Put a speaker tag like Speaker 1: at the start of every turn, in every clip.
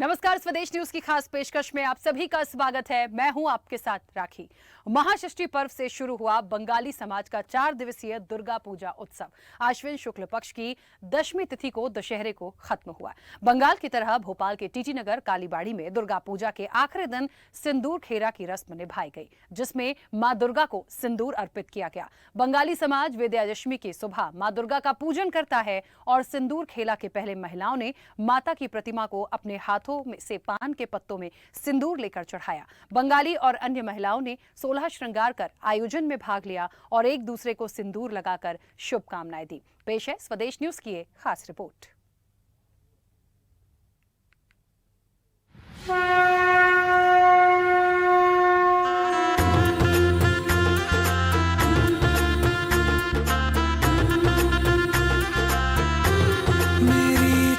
Speaker 1: नमस्कार, स्वदेश न्यूज की खास पेशकश में आप सभी का स्वागत है। मैं हूं आपके साथ राखी। महाषष्ठी पर्व से शुरू हुआ बंगाली समाज का 4 दिवसीय दुर्गा पूजा उत्सव आश्विन शुक्ल पक्ष की दशमी तिथि को दशहरे को खत्म हुआ। बंगाल की तरह भोपाल के टीटी नगर कालीबाड़ी में दुर्गा पूजा के आखिरी दिन सिंदूर खेरा की रस्म निभाई गई, जिसमें मां दुर्गा को सिंदूर अर्पित किया गया। बंगाली समाज विजयादशमी की सुबह मां दुर्गा का पूजन करता है और सिंदूर खेला के पहले महिलाओं ने माता की प्रतिमा को अपने हाथों में से पान के पत्तों में सिंदूर लेकर चढ़ाया। बंगाली और अन्य महिलाओं ने 16 श्रृंगार कर आयोजन में भाग लिया और एक दूसरे को सिंदूर लगाकर शुभकामनाएं दी। पेश है स्वदेश न्यूज की ये खास रिपोर्ट।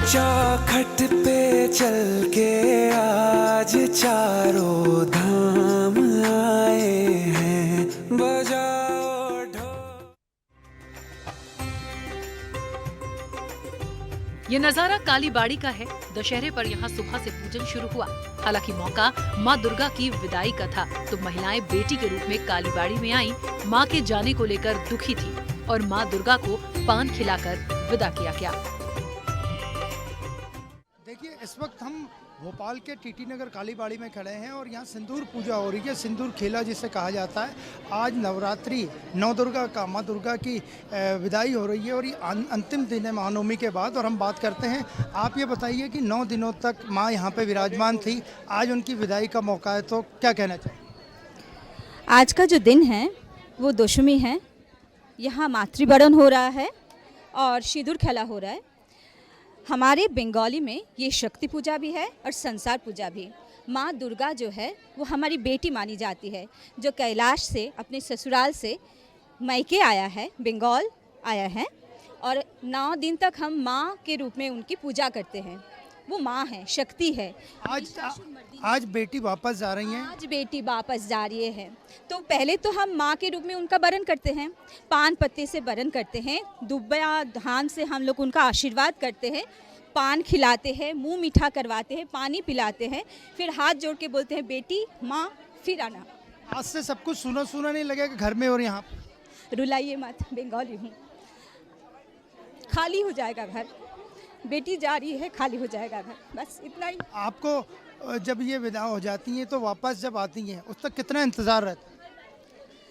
Speaker 2: चौखट पे चल के आज चारों धाम आए हैं, बजाओ ढोल।
Speaker 1: ये नजारा कालीबाड़ी का है। दशहरे पर यहाँ सुबह से पूजन शुरू हुआ। हालांकि मौका मां दुर्गा की विदाई का था, तो महिलाएं बेटी के रूप में कालीबाड़ी में आईं। मां के जाने को लेकर दुखी थी और मां दुर्गा को पान खिलाकर विदा किया गया।
Speaker 3: देखिए, इस वक्त हम भोपाल के टीटी नगर कालीबाड़ी में खड़े हैं और यहाँ सिंदूर पूजा हो रही है। सिंदूर खेला जिसे कहा जाता है। आज नवरात्रि नौ दुर्गा का माँ दुर्गा की विदाई हो रही है और ये अंतिम दिन है महानवमी के बाद। और हम बात करते हैं, आप ये बताइए कि 9 दिनों तक माँ यहाँ पे विराजमान थी, आज उनकी विदाई का मौका है, तो क्या कहना चाहिए?
Speaker 4: आज का जो दिन है वो दशमी है। यहाँ मातृवरण हो रहा है और सिंदूर खेला हो रहा है। हमारे बंगाली में ये शक्ति पूजा भी है और संसार पूजा भी। माँ दुर्गा जो है वो हमारी बेटी मानी जाती है, जो कैलाश से अपने ससुराल से मायके आया है, बंगाल आया है। और 9 दिन तक हम माँ के रूप में उनकी पूजा करते हैं। वो माँ है, शक्ति है।
Speaker 3: आज बेटी वापस जा रही हैं।
Speaker 4: आज बेटी वापस जा रही है, तो पहले तो हम माँ के रूप में उनका वरण करते हैं, पान पत्ते से वरण करते हैं, दुब्बा धान से हम लोग उनका आशीर्वाद करते हैं, पान खिलाते हैं, मुंह मीठा करवाते हैं, पानी पिलाते हैं, फिर हाथ जोड़ के बोलते हैं बेटी माँ फिर आना।
Speaker 3: आज से सब कुछ सुना सुना नहीं लगेगा घर में? और यहाँ
Speaker 4: रुलाइए मत, बंगाली हूँ। खाली हो जाएगा घर, बेटी जा रही है, खाली हो जाएगा घर, बस इतना ही।
Speaker 3: आपको जब ये विदा हो जाती हैं तो वापस जब आती हैं उस तक कितना इंतज़ार रहता है?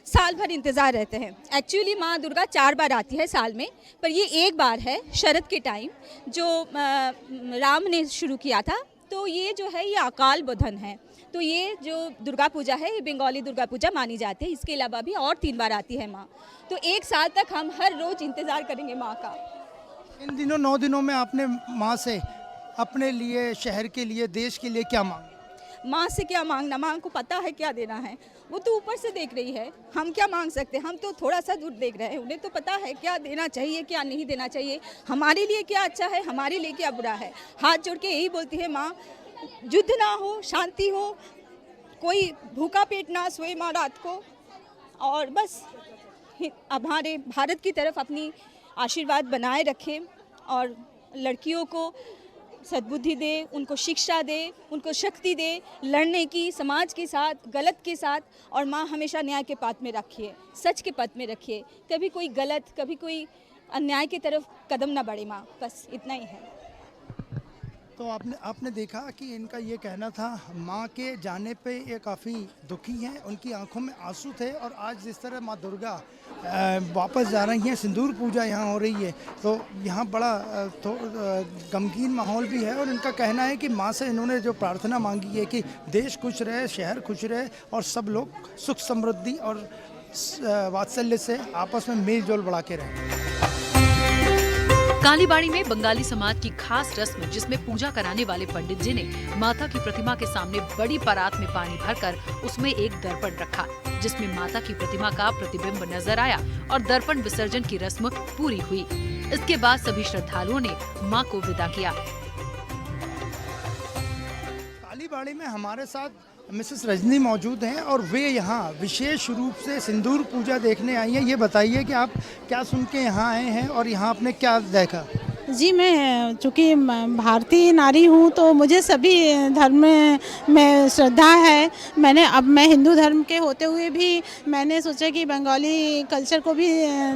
Speaker 4: साल भर इंतज़ार रहते हैं। एक्चुअली माँ दुर्गा 4 बार आती है साल में, पर ये एक बार है शरद के टाइम, जो राम ने शुरू किया था। तो ये जो है ये अकाल बोधन है। तो ये जो दुर्गा पूजा है ये बंगाली दुर्गा पूजा मानी जाती है। इसके अलावा भी और 3 बार आती है माँ। तो एक साल तक हम हर रोज़ इंतज़ार करेंगे माँ का।
Speaker 3: इन दिनों 9 दिनों में आपने माँ से अपने लिए, शहर के लिए, देश के लिए क्या मांगा?
Speaker 4: माँ से क्या मांगना, माँ को पता है क्या देना है। वो तो ऊपर से देख रही है, हम क्या मांग सकते हैं? हम तो थोड़ा सा दूर देख रहे हैं। उन्हें तो पता है क्या देना चाहिए क्या नहीं देना चाहिए, हमारे लिए क्या अच्छा है, हमारे लिए क्या बुरा है। हाथ जोड़ के यही बोलती है माँ, युद्ध ना हो, शांति हो, कोई भूखा पेट ना सोए माँ रात को, और बस हमारे भारत की तरफ अपनी आशीर्वाद बनाए रखें और लड़कियों को सद्बुद्धि दे, उनको शिक्षा दे, उनको शक्ति दे लड़ने की समाज के साथ, गलत के साथ। और माँ हमेशा न्याय के पथ में रखिए, सच के पथ में रखिए, कभी कोई गलत, कभी कोई अन्याय की तरफ कदम ना बढ़े माँ, बस इतना ही है।
Speaker 3: तो आपने देखा कि इनका ये कहना था, माँ के जाने पे ये काफ़ी दुखी हैं, उनकी आंखों में आंसू थे। और आज जिस तरह माँ दुर्गा वापस जा रही हैं, सिंदूर पूजा यहाँ हो रही है, तो यहाँ बड़ा गमगीन माहौल भी है। और इनका कहना है कि माँ से इन्होंने जो प्रार्थना मांगी है कि देश खुश रहे, शहर खुश रहे और सब लोग सुख समृद्धि और वात्सल्य से आपस में मेल जोल बढ़ा के रहें।
Speaker 1: कालीबाड़ी में बंगाली समाज की खास रस्म, जिसमें पूजा कराने वाले पंडित जी ने माता की प्रतिमा के सामने बड़ी परात में पानी भरकर उसमें एक दर्पण रखा, जिसमें माता की प्रतिमा का प्रतिबिंब नजर आया और दर्पण विसर्जन की रस्म पूरी हुई। इसके बाद सभी श्रद्धालुओं ने मां को विदा किया।
Speaker 3: कालीबाड़ी में हमारे साथ मिसेस रजनी मौजूद हैं और वे यहाँ विशेष रूप से सिंदूर पूजा देखने आई हैं। ये बताइए कि आप क्या सुन के यहाँ आए हैं और यहाँ आपने क्या देखा?
Speaker 5: जी, मैं चूँकि भारतीय नारी हूँ तो मुझे सभी धर्म में श्रद्धा है। मैं हिंदू धर्म के होते हुए भी मैंने सोचा कि बंगाली कल्चर को भी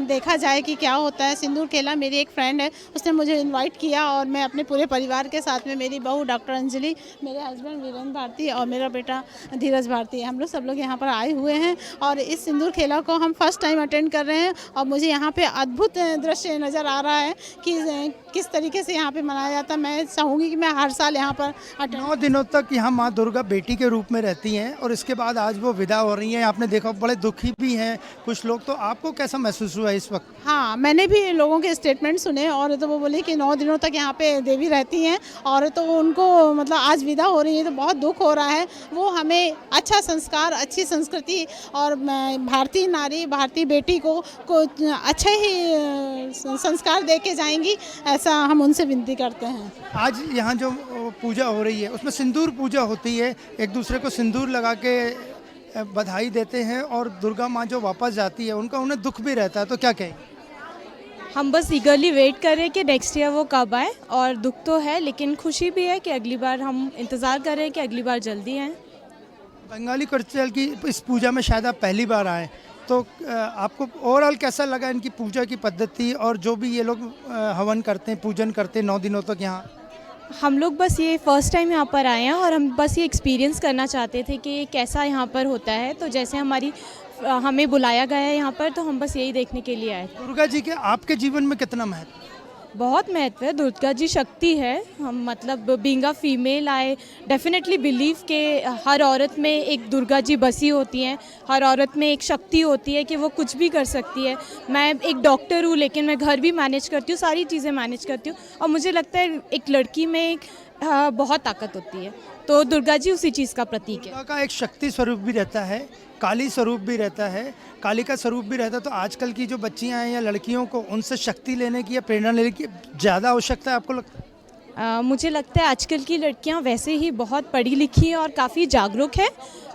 Speaker 5: देखा जाए कि क्या होता है। सिंदूर खेला, मेरी एक फ्रेंड है, उसने मुझे इनवाइट किया और मैं अपने पूरे परिवार के साथ में, मेरी बहू डॉक्टर अंजलि, मेरे हस्बैंड वीरेंद्र भारती और मेरा बेटा धीरज भारती, हम लोग सब लोग यहाँ पर आए हुए हैं और इस सिंदूर खेला को हम फर्स्ट टाइम अटेंड कर रहे हैं और मुझे यहाँ पे अद्भुत दृश्य नज़र आ रहा है कि किस तरीके से यहाँ पे मनाया जाता है। मैं चाहूँगी कि मैं हर साल यहाँ पर
Speaker 3: 9 दिनों तक यहाँ माँ दुर्गा बेटी के रूप में रहती हैं और इसके बाद आज वो विदा हो रही हैं। आपने देखा बड़े दुखी भी हैं कुछ लोग, तो आपको कैसा महसूस हुआ इस वक्त?
Speaker 5: हाँ, मैंने भी लोगों के स्टेटमेंट सुने और तो वो बोले कि 9 दिनों तक यहाँ पे देवी रहती हैं और तो उनको मतलब आज विदा हो रही है तो बहुत दुख हो रहा है। वो हमें अच्छा संस्कार, अच्छी संस्कृति और भारतीय नारी, भारतीय बेटी को अच्छे ही संस्कार दे के जाएंगी, ऐसा हम उनसे विनती करते हैं।
Speaker 3: आज यहाँ जो पूजा हो रही है उसमें सिंदूर पूजा होती है, एक दूसरे को सिंदूर लगा के बधाई देते हैं और दुर्गा माँ जो वापस जाती है उन्हें दुख भी रहता है, तो क्या कहें?
Speaker 6: हम बस ईगरली वेट कर रहे हैं कि नेक्स्ट ईयर वो कब आए और दुख तो है लेकिन खुशी भी है कि अगली बार, हम इंतज़ार कर रहे हैं कि अगली बार जल्दी आए।
Speaker 3: बंगाली कल्चर की इस पूजा में शायद आप पहली बार आए, तो आपको ओवरऑल कैसा लगा इनकी पूजा की पद्धति और जो भी ये लोग हवन करते हैं, पूजन करते हैं 9 दिनों तक यहाँ?
Speaker 6: हम लोग बस ये फर्स्ट टाइम यहाँ पर आए हैं और हम बस ये एक्सपीरियंस करना चाहते थे कि कैसा यहाँ पर होता है, तो जैसे हमें बुलाया गया है यहाँ पर तो हम बस यही देखने के लिए आए।
Speaker 3: दुर्गा जी के आपके जीवन में कितना महत्व?
Speaker 6: बहुत महत्व है, दुर्गा जी शक्ति है। हम मतलब being a female I definitely believe के हर औरत में एक दुर्गा जी बसी होती हैं, हर औरत में एक शक्ति होती है कि वो कुछ भी कर सकती है। मैं एक डॉक्टर हूँ लेकिन मैं घर भी मैनेज करती हूँ, सारी चीज़ें मैनेज करती हूँ और मुझे लगता है एक लड़की में एक बहुत ताकत होती है, तो दुर्गा जी उसी चीज़ का प्रतीक है।
Speaker 3: दुर्गा का एक शक्ति स्वरूप भी रहता है, काली स्वरूप भी रहता है, काली का स्वरूप भी रहता है, तो आजकल की जो बच्चियां हैं या लड़कियों को उनसे शक्ति लेने की या प्रेरणा लेने की ज़्यादा आवश्यकता है, आपको लगता है?
Speaker 6: मुझे लगता है आजकल की लड़कियां वैसे ही बहुत पढ़ी लिखी हैं और काफ़ी जागरूक हैं,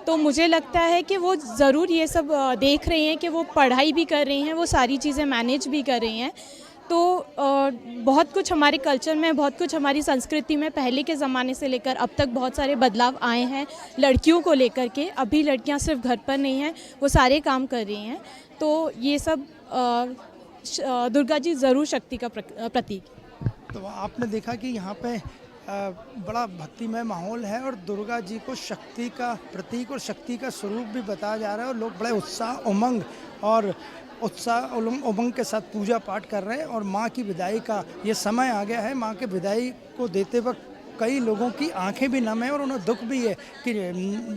Speaker 6: तो मुझे लगता है कि वो ज़रूर ये सब देख रही हैं कि वो पढ़ाई भी कर रही हैं, वो सारी चीज़ें मैनेज भी कर रही हैं। तो बहुत कुछ हमारे कल्चर में, बहुत कुछ हमारी संस्कृति में पहले के ज़माने से लेकर अब तक बहुत सारे बदलाव आए हैं लड़कियों को लेकर के। अभी लड़कियां सिर्फ घर पर नहीं हैं, वो सारे काम कर रही हैं, तो ये सब दुर्गा जी ज़रूर शक्ति का प्रतीक।
Speaker 3: तो आपने देखा कि यहाँ पे बड़ा भक्तिमय माहौल है और दुर्गा जी को शक्ति का प्रतीक और शक्ति का स्वरूप भी बताया जा रहा है और लोग बड़े उमंग के साथ पूजा पाठ कर रहे हैं और माँ की विदाई का ये समय आ गया है। माँ के विदाई को देते वक्त कई लोगों की आंखें भी नम है और उन्हें दुख भी है कि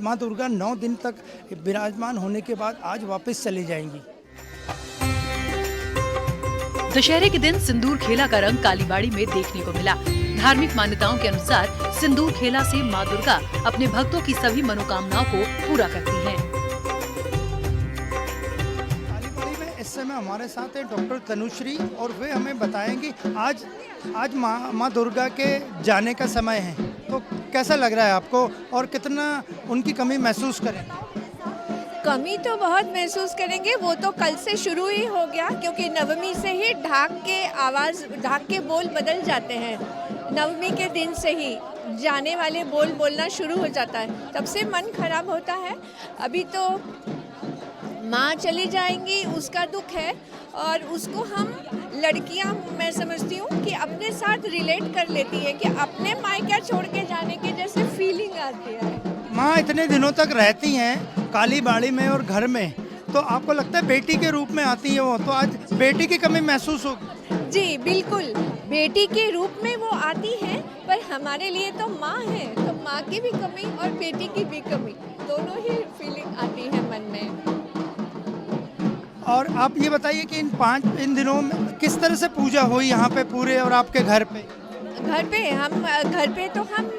Speaker 3: माँ दुर्गा 9 दिन तक विराजमान होने के बाद आज वापस चली जाएंगी।
Speaker 1: दशहरे के दिन सिंदूर खेला का रंग कालीबाड़ी में देखने को मिला। धार्मिक मान्यताओं के अनुसार सिंदूर खेला से माँ दुर्गा अपने भक्तों की सभी मनोकामनाओं को पूरा करती हैं।
Speaker 3: कालीबाड़ी में इस समय हमारे साथ है डॉक्टर तनुश्री और वे हमें बताएंगी आज माँ दुर्गा के जाने का समय है, तो कैसा लग रहा है आपको और कितना उनकी कमी महसूस करें?
Speaker 4: कमी तो बहुत महसूस करेंगे, वो तो कल से शुरू ही हो गया क्योंकि नवमी से ही ढाक के बोल बदल जाते हैं। नवमी के दिन से ही जाने वाले बोल बोलना शुरू हो जाता है, तब से मन खराब होता है। अभी तो माँ चली जाएंगी उसका दुख है और उसको हम लड़कियां, मैं समझती हूँ कि अपने साथ रिलेट कर लेती है कि अपने मायका छोड़ के जाने के जैसे फीलिंग आती है।
Speaker 3: माँ इतने दिनों तक रहती हैं कालीबाड़ी में और घर में, तो आपको लगता है बेटी के रूप में आती है वो, तो आज बेटी की कमी महसूस होगी?
Speaker 4: जी बिल्कुल, बेटी के रूप में वो आती हैं, पर हमारे लिए तो माँ है, तो माँ की भी कमी और बेटी की भी कमी, दोनों ही फीलिंग आती है मन में।
Speaker 3: और आप ये बताइए कि इन दिनों में किस तरह से पूजा हुई यहाँ पे पूरे और आपके घर पे?
Speaker 4: घर पे तो हम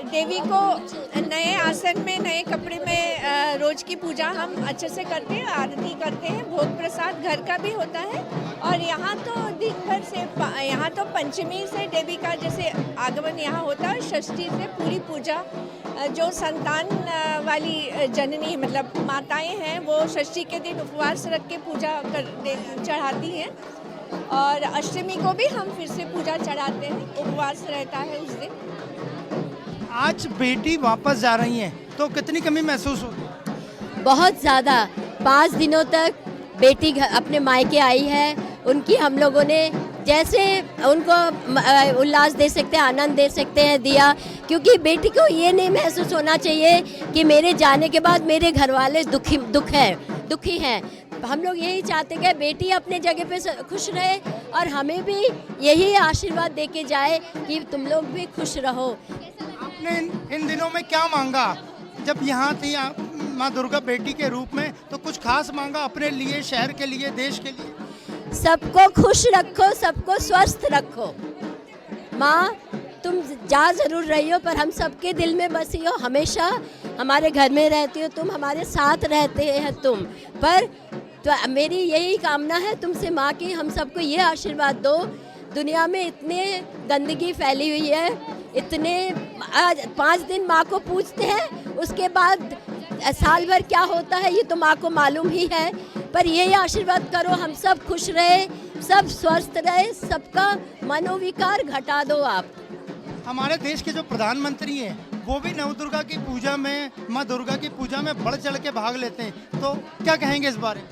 Speaker 4: देवी को नए आसन में, नए कपड़े में रोज की पूजा हम अच्छे से करते हैं, आरती करते हैं, भोग प्रसाद घर का भी होता है। और यहाँ तो दिन भर से, यहाँ तो पंचमी से देवी का जैसे आगमन यहाँ होता है, षष्ठी से पूरी पूजा, जो संतान वाली जननी मतलब माताएं हैं वो षष्ठी के दिन उपवास रख के पूजा चढ़ाती हैं। और अष्टमी को भी हम फिर से पूजा चढ़ाते हैं, उपवास रहता है उस दिन।
Speaker 3: आज बेटी वापस जा रही हैं तो कितनी कमी महसूस होती है?
Speaker 7: बहुत ज़्यादा। 5 दिनों तक बेटी अपने मायके आई है, उनकी हम लोगों ने जैसे उनको उल्लास दे सकते हैं, आनंद दे सकते हैं दिया, क्योंकि बेटी को ये नहीं महसूस होना चाहिए कि मेरे जाने के बाद मेरे घर वाले दुखी हैं। हम लोग यही चाहते हैं कि बेटी अपने जगह पे खुश रहे और हमें भी यही आशीर्वाद दे के जाए कि तुम लोग भी खुश रहो।
Speaker 3: आपने इन दिनों में क्या मांगा जब यहाँ थी माँ दुर्गा बेटी के रूप में? तो कुछ खास मांगा अपने लिए, शहर के लिए, देश के लिए?
Speaker 7: सबको खुश रखो, सबको स्वस्थ रखो। माँ तुम जा जरूर रही हो पर हम सबके दिल में बसी हो, हमेशा हमारे घर में रहती हो तुम, हमारे साथ रहते हैं तुम। पर तो मेरी यही कामना है तुमसे माँ की, हम सबको ये आशीर्वाद दो। दुनिया में इतने गंदगी फैली हुई है, इतने आज 5 दिन माँ को पूजते हैं, उसके बाद साल भर क्या होता है ये तो माँ को मालूम ही है। पर यही आशीर्वाद करो हम सब खुश रहे, सब स्वस्थ रहे, सबका मनोविकार घटा दो आप।
Speaker 3: हमारे देश के जो प्रधानमंत्री हैं वो भी नवदुर्गा की पूजा में, माँ दुर्गा की पूजा में बढ़ चढ़ के भाग लेते हैं, तो क्या कहेंगे इस बारे में?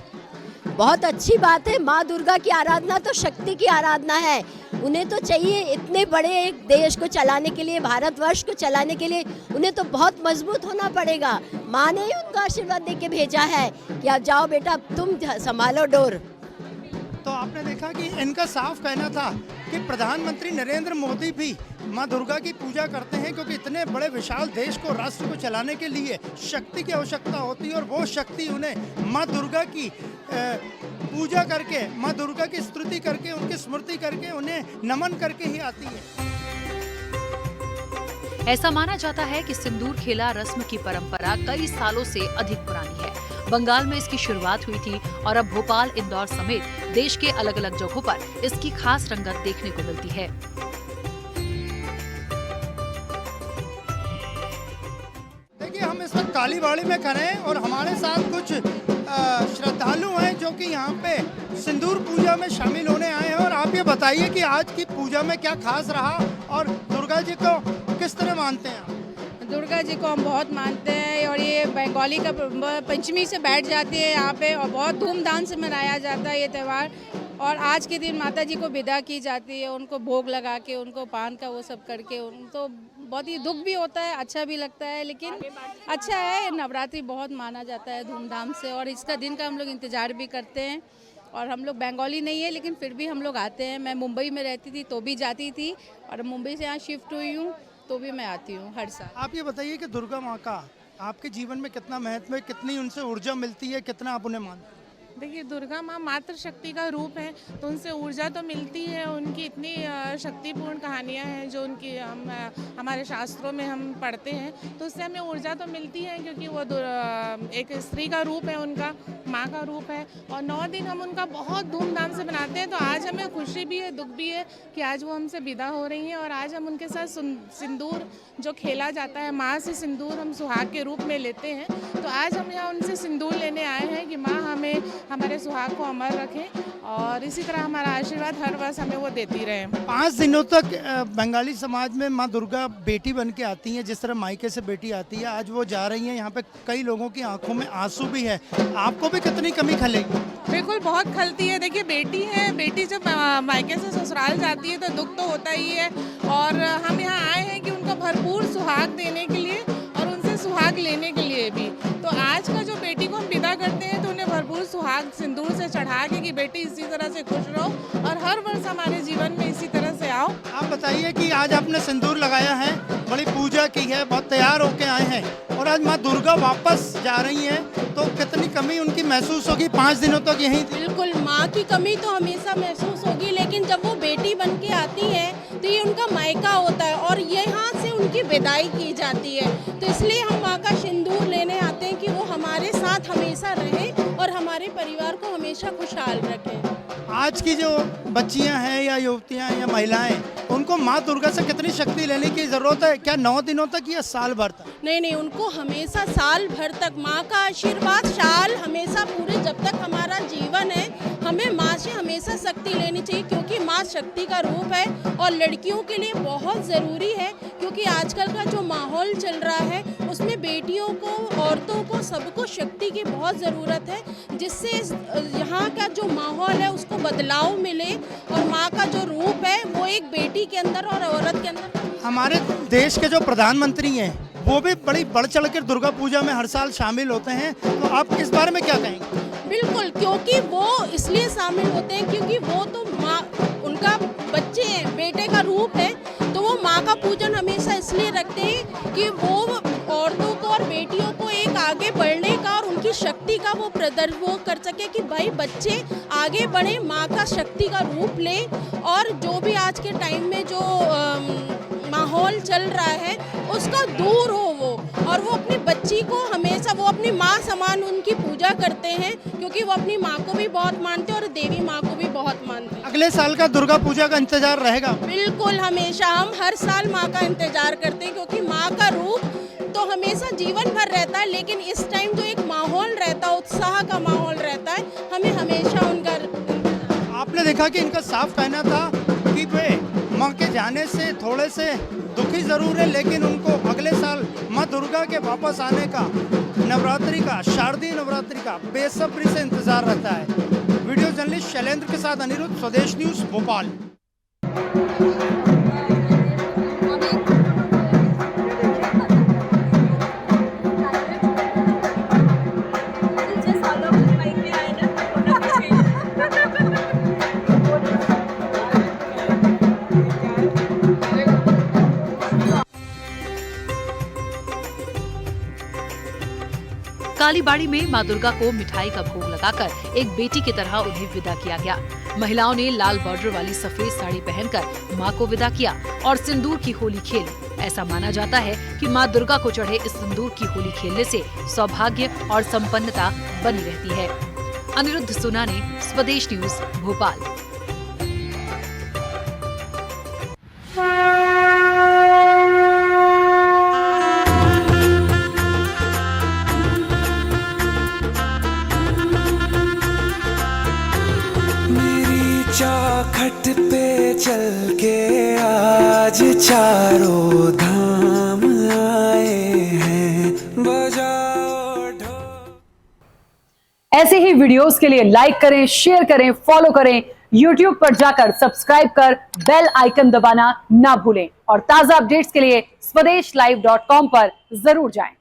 Speaker 7: बहुत अच्छी बात है। माँ दुर्गा की आराधना तो शक्ति की आराधना है। उन्हें तो चाहिए इतने बड़े एक देश को चलाने के लिए, भारतवर्ष को चलाने के लिए उन्हें तो बहुत मजबूत होना पड़ेगा। माँ ने ही उनका आशीर्वाद दे के भेजा है कि आप जाओ बेटा, तुम संभालो डोर।
Speaker 3: तो आपने देखा कि इनका साफ कहना था कि प्रधानमंत्री नरेंद्र मोदी भी माँ दुर्गा की पूजा करते हैं, क्योंकि इतने बड़े विशाल देश को, राष्ट्र को चलाने के लिए शक्ति की आवश्यकता होती है और वो शक्ति उन्हें माँ दुर्गा की पूजा करके, माँ दुर्गा की स्तुति करके, उनकी स्मृति करके, उन्हें नमन करके ही आती है।
Speaker 1: ऐसा माना जाता है कि सिंदूर खेला रस्म की परंपरा कई सालों से अधिक पुरानी है। बंगाल में इसकी शुरुआत हुई थी और अब भोपाल, इंदौर समेत देश के अलग अलग जगहों पर इसकी खास रंगत देखने को मिलती है।
Speaker 3: देखिए, हम इस वक्त कालीबाड़ी में खड़े हैं और हमारे साथ कुछ श्रद्धालु हैं जो कि यहाँ पे सिंदूर पूजा में शामिल होने आए हैं। और आप ये बताइए कि आज की पूजा में क्या खास रहा और दुर्गा जी को किस तरह मानते हैं आप?
Speaker 8: दुर्गा जी को हम बहुत मानते हैं और ये बंगाली का पंचमी से बैठ जाती है यहाँ पे और बहुत धूमधाम से मनाया जाता है ये त्यौहार। और आज के दिन माता जी को विदा की जाती है, उनको भोग लगा के, उनको पान का वो सब करके। तो बहुत ही दुख भी होता है, अच्छा भी लगता है, लेकिन अच्छा है। नवरात्रि बहुत माना जाता है धूमधाम से और इसका दिन का हम लोग इंतज़ार भी करते हैं। और हम लोग बंगाली नहीं है लेकिन फिर भी हम लोग आते हैं। मैं मुंबई में रहती थी तो भी जाती थी और मुंबई से यहाँ शिफ्ट हुई हूँ तो भी मैं आती हूँ हर साल।
Speaker 3: आप ये बताइए कि दुर्गा माँ का आपके जीवन में कितना महत्व है, कितनी उनसे ऊर्जा मिलती है, कितना आप उन्हें मानते हैं?
Speaker 9: देखिए, दुर्गा माँ मातृ शक्ति का रूप है तो उनसे ऊर्जा तो मिलती है। उनकी इतनी शक्तिपूर्ण कहानियाँ हैं जो उनकी हमारे शास्त्रों में हम पढ़ते हैं, तो उससे हमें ऊर्जा तो मिलती है, क्योंकि वो एक स्त्री का रूप है, उनका माँ का रूप है। और 9 दिन हम उनका बहुत धूमधाम से मनाते हैं। तो आज हमें खुशी भी है, दुख भी है कि आज वो हमसे विदा हो रही हैं और आज हम उनके साथ सिंदूर जो खेला जाता है, माँ से सिंदूर हम सुहाग के रूप में लेते हैं। तो आज हम यहाँ उनसे सिंदूर लेने आए हैं कि माँ हमें हमारे सुहाग को अमर रखें और इसी तरह हमारा आशीर्वाद हर वर्ष हमें वो देती रहे।
Speaker 3: 5 दिनों तक बंगाली समाज में माँ दुर्गा बेटी बन के आती हैं, जिस तरह मायके से बेटी आती है, आज वो जा रही हैं। यहाँ पे कई लोगों की आंखों में आंसू भी है। आपको भी कितनी कमी खलेगी?
Speaker 9: बिल्कुल बहुत खलती है। देखिए, बेटी है, बेटी जब मायके से ससुराल जाती है तो दुख तो होता ही है। और हम यहाँ आए हैं कि उनको भरपूर सुहाग देने के लिए और उनसे सुहाग लेने के लिए भी। तो आज का जो बेटी को हम विदा करते हैं तो उन्हें भरपूर सुहाग सिंदूर से चढ़ा के कि बेटी इसी तरह से खुश रहो और हर वर्ष हमारे जीवन में इसी तरह से आओ।
Speaker 3: आप बताइए कि आज आपने सिंदूर लगाया है, बड़ी पूजा की है, बहुत तैयार होके आए हैं और आज माँ दुर्गा वापस जा रही हैं, तो कितनी कमी उनकी महसूस होगी? 5 दिनों तक यहीं थी।
Speaker 10: बिल्कुल, माँ की कमी तो हमेशा महसूस होगी, लेकिन जब वो बेटी बन के आती है तो ये उनका मायका होता है और यहाँ से उनकी विदाई की जाती है। तो इसलिए हम माँ का सिंदूर लेने आते हैं कि वो हमारे साथ हमेशा रहे और हमारे परिवार को हमेशा खुशहाल रखें।
Speaker 3: आज की जो बच्चियां हैं या युवतियां या महिलाएं, उनको माँ दुर्गा से कितनी शक्ति लेने की ज़रूरत है? क्या 9 दिनों तक या साल भर तक?
Speaker 10: नहीं, उनको हमेशा साल भर तक माँ का आशीर्वाद, साल हमेशा पूरे जब तक हमारा जीवन है हमें माँ से हमेशा शक्ति लेनी चाहिए, क्योंकि माँ शक्ति का रूप है और लड़कियों के लिए बहुत ज़रूरी है, क्योंकि आजकल का जो माहौल चल रहा है उसमें बेटियों को, औरतों को, सबको शक्ति की बहुत ज़रूरत है, जिससे यहाँ का जो माहौल है उसको बदलाव मिले और माँ का जो रूप है वो एक बेटी के अंदर और औरत के अंदर।
Speaker 3: हमारे देश के जो प्रधानमंत्री हैं वो भी बड़ी बढ़ चढ़ कर दुर्गा पूजा में हर साल शामिल होते हैं, तो आप इस बारे में क्या कहेंगे?
Speaker 10: बिल्कुल, क्योंकि वो इसलिए शामिल होते हैं क्योंकि वो तो माँ, उनका बच्चे हैं, बेटे का रूप है, तो वो माँ का पूजन हमेशा इसलिए रखते हैं कि वो औरतों को और बेटियों को एक आगे बढ़ने का और उनकी शक्ति का वो वो कर सके कि भाई बच्चे आगे बढ़े, माँ का शक्ति का रूप लें, और जो भी आज के टाइम में जो माहौल चल रहा है उसका दूर हो वो, और वो अपनी बच्ची को हमेशा, वो अपनी माँ समान उनकी पूजा करते हैं, क्योंकि वो अपनी माँ को भी बहुत मानते हैं और देवी माँ को भी बहुत मानते हैं।
Speaker 3: अगले साल का दुर्गा पूजा का इंतजार रहेगा?
Speaker 10: बिल्कुल, हमेशा हम हर साल माँ का इंतजार करते हैं, क्योंकि माँ का रूप तो हमेशा जीवन भर रहता है, लेकिन इस टाइम जो एक माहौल रहता है, उत्साह का माहौल रहता है, हमें हमेशा उनका।
Speaker 3: आपने देखा कि इनका साफ कहना था कि वे माँ के जाने से थोड़े से दुखी जरूर है, लेकिन उनको अगले साल माँ दुर्गा के वापस आने का, नवरात्रि का, शारदीय नवरात्रि का बेसब्री से इंतजार रहता है। वीडियो जर्नलिस्ट शैलेंद्र के साथ अनिरुद्ध, स्वदेश न्यूज, भोपाल।
Speaker 1: कालीबाड़ी में मां दुर्गा को मिठाई का भोग लगाकर एक बेटी की तरह उन्हें विदा किया गया। महिलाओं ने लाल बॉर्डर वाली सफेद साड़ी पहनकर मां को विदा किया और सिंदूर की होली खेली। ऐसा माना जाता है कि मां दुर्गा को चढ़े इस सिंदूर की होली खेलने से सौभाग्य और संपन्नता बनी रहती है। अनिरुद्ध सुनाने, स्वदेश न्यूज, भोपाल।
Speaker 2: चौखट पे चल के आज चारों धाम आए हैं, बजाओ ढोल।
Speaker 1: ऐसे ही वीडियोस के लिए लाइक करें, शेयर करें, फॉलो करें। YouTube पर जाकर सब्सक्राइब कर बेल आइकन दबाना ना भूलें और ताजा अपडेट्स के लिए swedeshlive.com पर जरूर जाएं।